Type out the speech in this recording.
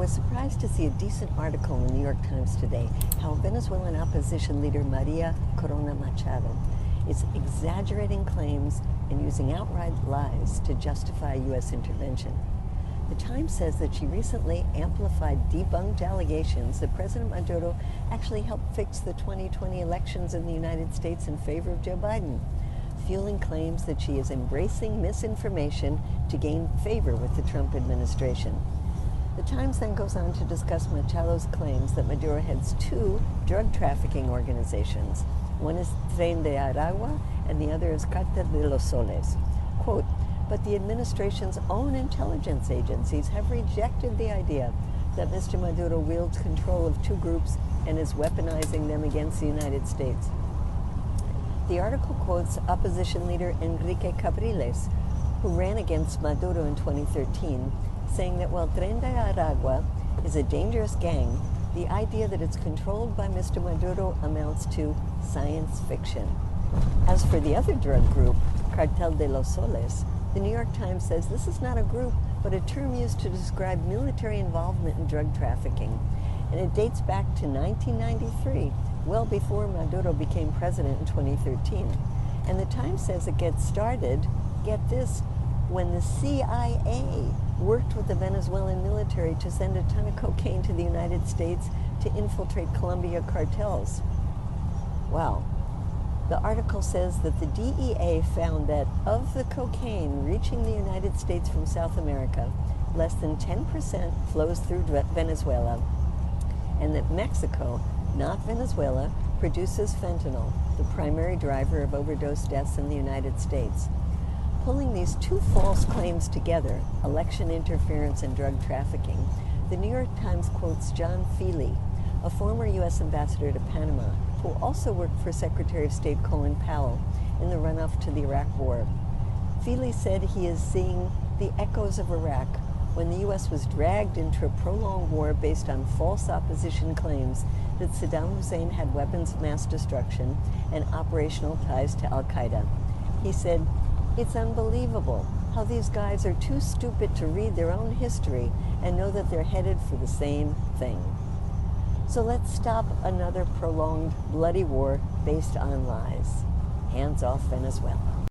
was surprised to see a decent article in the New York Times today how Venezuelan opposition leader María Corina Machado is exaggerating claims and using outright lies to justify U.S. intervention. The Times says that she recently amplified debunked allegations that President Maduro actually helped fix the 2020 elections in the United States in favor of Joe Biden, fueling claims that she is embracing misinformation to gain favor with the Trump administration. The Times then goes on to discuss Machado's claims that Maduro heads two drug trafficking organizations. One is Tren de Aragua and the other is Cartel de los Soles. Quote, but the administration's own intelligence agencies have rejected the idea that Mr. Maduro wields control of two groups and is weaponizing them against the United States. The article quotes opposition leader Enrique Capriles, who ran against Maduro in 2013, saying that while Tren de Aragua is a dangerous gang, the idea that it's controlled by Mr. Maduro amounts to science fiction. As for the other drug group, Cartel de los Soles, the New York Times says this is not a group, but a term used to describe military involvement in drug trafficking. And it dates back to 1993, well before Maduro became president in 2013. And the Times says it gets started, get this, when the CIA worked with the Venezuelan military to send a ton of cocaine to the United States to infiltrate Colombia cartels. Wow. The article says that the DEA found that of the cocaine reaching the United States from South America, less than 10% flows through Venezuela, and that Mexico, not Venezuela, produces fentanyl, the primary driver of overdose deaths in the United States. Pulling these two false claims together, election interference and drug trafficking, the New York Times quotes John Feely, a former U.S. ambassador to Panama, who also worked for Secretary of State Colin Powell in the runoff to the Iraq War. Feely said he is seeing the echoes of Iraq when the U.S. was dragged into a prolonged war based on false opposition claims that Saddam Hussein had weapons of mass destruction and operational ties to al-Qaeda. He said, "It's unbelievable how these guys are too stupid to read their own history and know that they're headed for the same thing." So let's stop another prolonged bloody war based on lies. Hands off Venezuela.